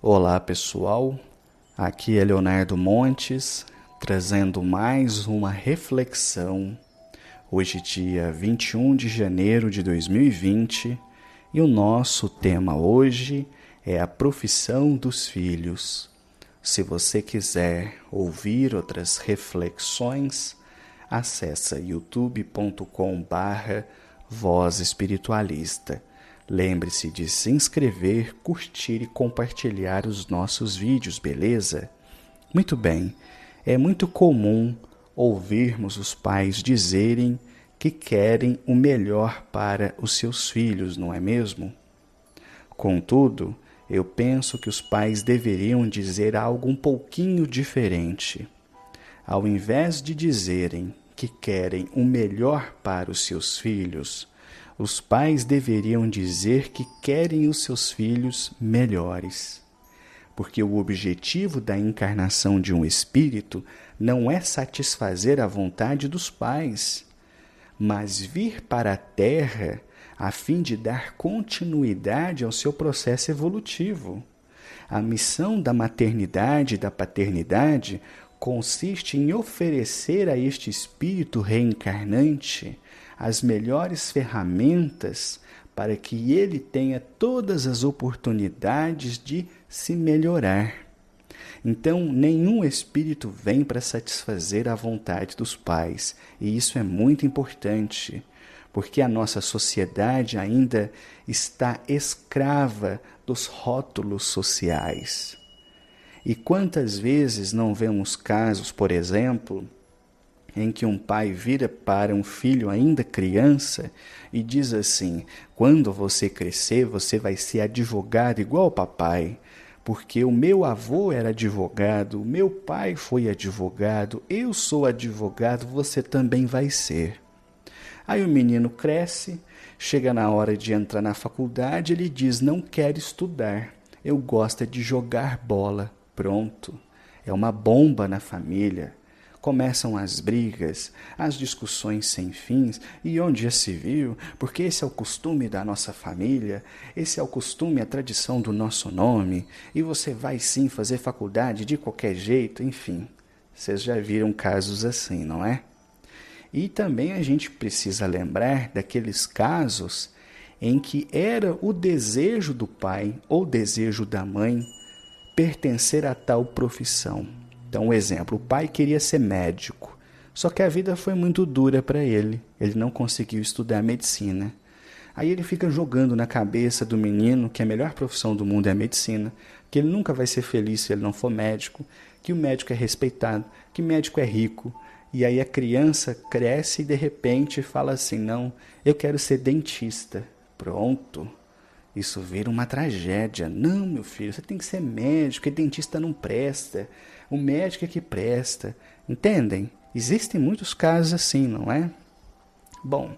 Olá pessoal, aqui é Leonardo Montes, trazendo mais uma reflexão. Hoje dia 21 de janeiro de 2020 e o nosso tema hoje é a profissão dos filhos. Se você quiser ouvir outras reflexões, acessa youtube.com/Voz Espiritualista. Lembre-se de se inscrever, curtir e compartilhar os nossos vídeos, beleza? Muito bem, é muito comum ouvirmos os pais dizerem que querem o melhor para os seus filhos, não é mesmo? Contudo, eu penso que os pais deveriam dizer algo um pouquinho diferente. Ao invés de dizerem que querem o melhor para os seus filhos, os pais deveriam dizer que querem os seus filhos melhores. Porque o objetivo da encarnação de um espírito não é satisfazer a vontade dos pais, mas vir para a Terra a fim de dar continuidade ao seu processo evolutivo. A missão da maternidade e da paternidade consiste em oferecer a este espírito reencarnante as melhores ferramentas para que ele tenha todas as oportunidades de se melhorar. Então, nenhum espírito vem para satisfazer a vontade dos pais, e isso é muito importante, porque a nossa sociedade ainda está escrava dos rótulos sociais. E quantas vezes não vemos casos, por exemplo, em que um pai vira para um filho ainda criança e diz assim: quando você crescer, você vai ser advogado igual ao papai, porque o meu avô era advogado, o meu pai foi advogado, eu sou advogado, você também vai ser. Aí o menino cresce, chega na hora de entrar na faculdade, ele diz: não quero estudar, eu gosto de jogar bola. Pronto, é uma bomba na família. Começam as brigas, as discussões sem fins, e onde já se viu, porque esse é o costume da nossa família, esse é o costume, a tradição do nosso nome, e você vai sim fazer faculdade de qualquer jeito, enfim. Vocês já viram casos assim, não é? E também a gente precisa lembrar daqueles casos em que era o desejo do pai ou desejo da mãe pertencer a tal profissão. Então, um exemplo, o pai queria ser médico, só que a vida foi muito dura para ele, ele não conseguiu estudar medicina. Aí ele fica jogando na cabeça do menino que a melhor profissão do mundo é a medicina, que ele nunca vai ser feliz se ele não for médico, que o médico é respeitado, que o médico é rico. E aí a criança cresce e de repente fala assim: não, eu quero ser dentista. Pronto. Isso vira uma tragédia. Não, meu filho, você tem que ser médico, e dentista não presta. O médico é que presta. Entendem? Existem muitos casos assim, não é? Bom,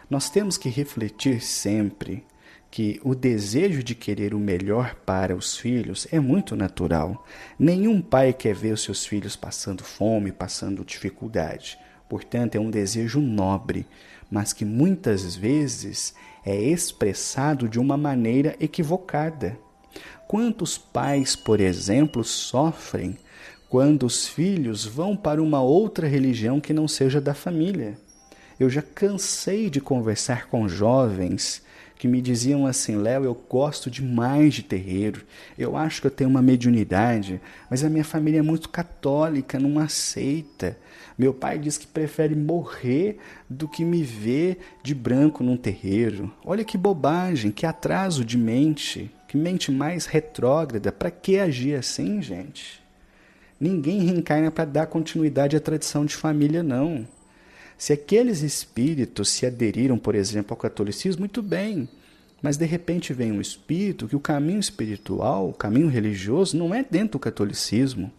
nós temos que refletir sempre que o desejo de querer o melhor para os filhos é muito natural. Nenhum pai quer ver os seus filhos passando fome, passando dificuldade. Portanto, é um desejo nobre, mas que muitas vezes é expressado de uma maneira equivocada. Quantos pais, por exemplo, sofrem quando os filhos vão para uma outra religião que não seja da família? Eu já cansei de conversar com jovens que me diziam assim: Léo, eu gosto demais de terreiro, eu acho que eu tenho uma mediunidade, mas a minha família é muito católica, não aceita. Meu pai diz que prefere morrer do que me ver de branco num terreiro. Olha que bobagem, que atraso de mente, que mente mais retrógrada. Para que agir assim, gente? Ninguém reencarna para dar continuidade à tradição de família, não. Se aqueles espíritos se aderiram, por exemplo, ao catolicismo, muito bem. Mas de repente vem um espírito que o caminho espiritual, o caminho religioso, não é dentro do catolicismo.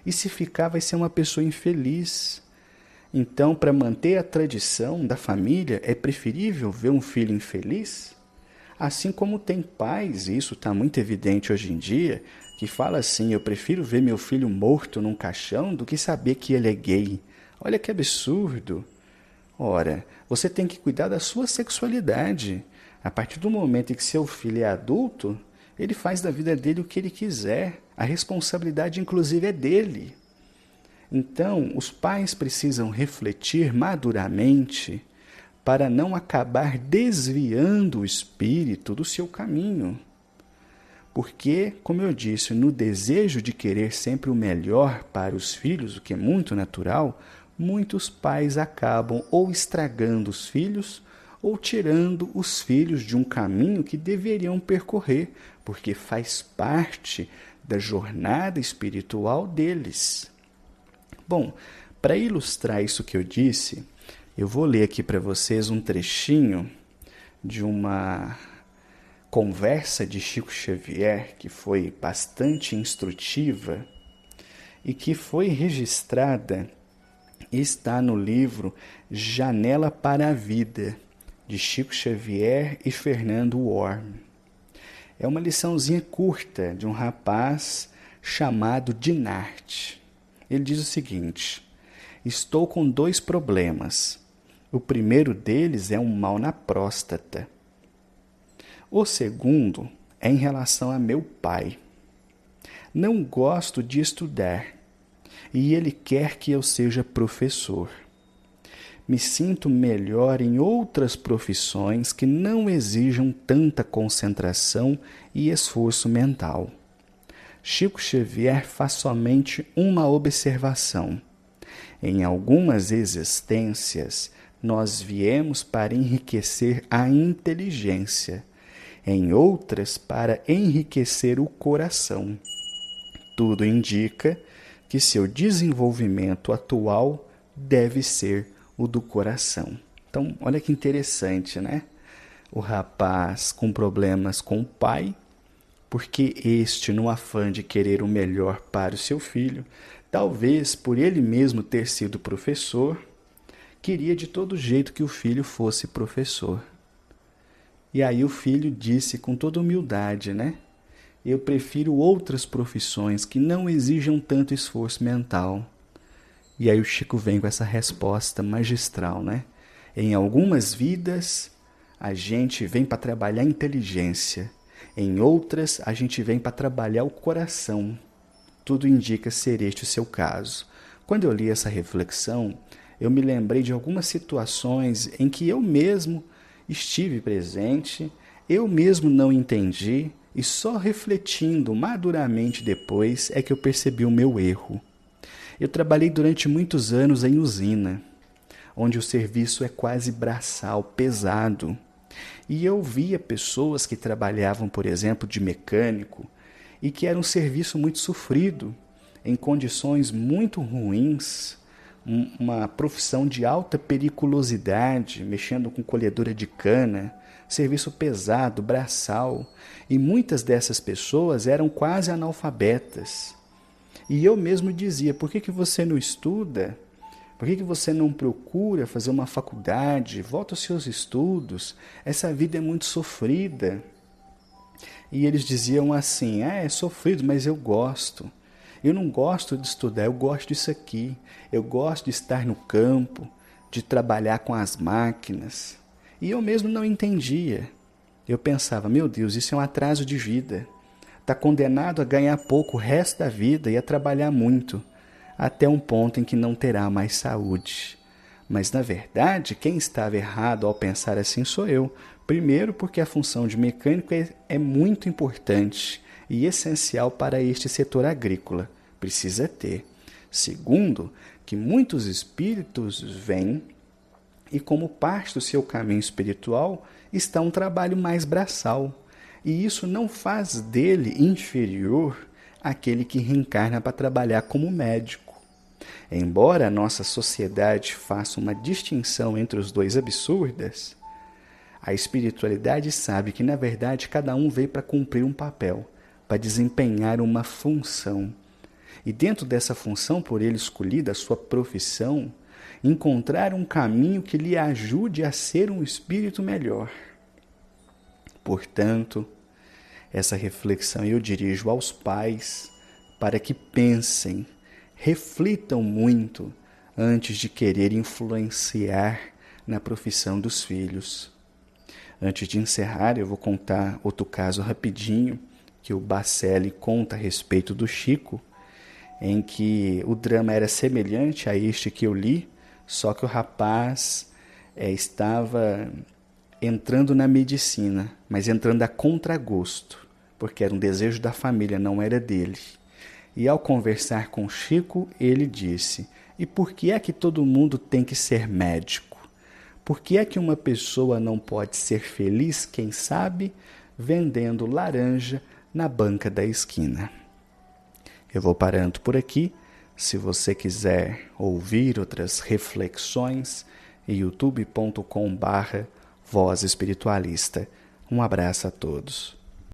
E se ficar, vai ser uma pessoa infeliz. Então, para manter a tradição da família, é preferível ver um filho infeliz? Assim como tem pais, e isso está muito evidente hoje em dia, que fala assim: eu prefiro ver meu filho morto num caixão do que saber que ele é gay. Olha que absurdo. Ora, você tem que cuidar da sua sexualidade. A partir do momento em que seu filho é adulto, Ele faz da vida dele o que ele quiser. A responsabilidade, inclusive, é dele. Então, os pais precisam refletir maduramente para não acabar desviando o espírito do seu caminho. Porque, como eu disse, no desejo de querer sempre o melhor para os filhos, o que é muito natural, muitos pais acabam ou estragando os filhos ou tirando os filhos de um caminho que deveriam percorrer, porque faz parte da jornada espiritual deles. Bom, para ilustrar isso que eu disse, eu vou ler aqui para vocês um trechinho de uma conversa de Chico Xavier que foi bastante instrutiva e que foi registrada e está no livro Janela para a Vida, de Chico Xavier e Fernando Worm. É uma liçãozinha curta de um rapaz chamado Dinarte. Ele diz o seguinte: estou com 2 problemas. O primeiro deles é um mal na próstata. O segundo é em relação a meu pai. Não gosto de estudar e ele quer que eu seja professor. Me sinto melhor em outras profissões que não exijam tanta concentração e esforço mental. Chico Xavier faz somente uma observação. Em algumas existências, nós viemos para enriquecer a inteligência, em outras para enriquecer o coração. Tudo indica que seu desenvolvimento atual deve ser o do coração. Então, olha que interessante, né? O rapaz com problemas com o pai, porque este, no afã de querer o melhor para o seu filho, talvez por ele mesmo ter sido professor, queria de todo jeito que o filho fosse professor. E aí o filho disse com toda humildade, né? Eu prefiro outras profissões que não exijam tanto esforço mental. E aí o Chico vem com essa resposta magistral, né? Em algumas vidas, a gente vem para trabalhar a inteligência. Em outras, a gente vem para trabalhar o coração. Tudo indica ser este o seu caso. Quando eu li essa reflexão, eu me lembrei de algumas situações em que eu mesmo estive presente, eu mesmo não entendi, e só refletindo maduramente depois é que eu percebi o meu erro. Eu trabalhei durante muitos anos em usina, onde o serviço é quase braçal, pesado. E eu via pessoas que trabalhavam, por exemplo, de mecânico, e que era um serviço muito sofrido, em condições muito ruins, uma profissão de alta periculosidade, mexendo com colhedora de cana, serviço pesado, braçal, e muitas dessas pessoas eram quase analfabetas. E eu mesmo dizia, por que você não estuda? Por que você não procura fazer uma faculdade? Volta aos seus estudos, essa vida é muito sofrida. E eles diziam assim, é sofrido, mas eu gosto. Eu não gosto de estudar, eu gosto disso aqui. Eu gosto de estar no campo, de trabalhar com as máquinas. E eu mesmo não entendia. Eu pensava, meu Deus, isso é um atraso de vida. Está condenado a ganhar pouco o resto da vida e a trabalhar muito, até um ponto em que não terá mais saúde. Mas, na verdade, quem estava errado ao pensar assim sou eu. Primeiro, porque a função de mecânico é muito importante e essencial para este setor agrícola. Precisa ter. Segundo, que muitos espíritos vêm e, como parte do seu caminho espiritual, está um trabalho mais braçal. E isso não faz dele inferior àquele que reencarna para trabalhar como médico. Embora a nossa sociedade faça uma distinção entre os dois absurdas, a espiritualidade sabe que, na verdade, cada um veio para cumprir um papel, para desempenhar uma função. E dentro dessa função, por ele escolhida, a sua profissão, encontrar um caminho que lhe ajude a ser um espírito melhor. Portanto, essa reflexão eu dirijo aos pais para que pensem, reflitam muito antes de querer influenciar na profissão dos filhos. Antes de encerrar, eu vou contar outro caso rapidinho que o Bacelli conta a respeito do Chico, em que o drama era semelhante a este que eu li, só que o rapaz estava entrando na medicina, mas entrando a contragosto, porque era um desejo da família, não era dele. E ao conversar com Chico, ele disse: e por que é que todo mundo tem que ser médico? Por que é que uma pessoa não pode ser feliz, quem sabe, vendendo laranja na banca da esquina? Eu vou parando por aqui. Se você quiser ouvir outras reflexões, youtube.com/Voz Espiritualista. Um abraço a todos.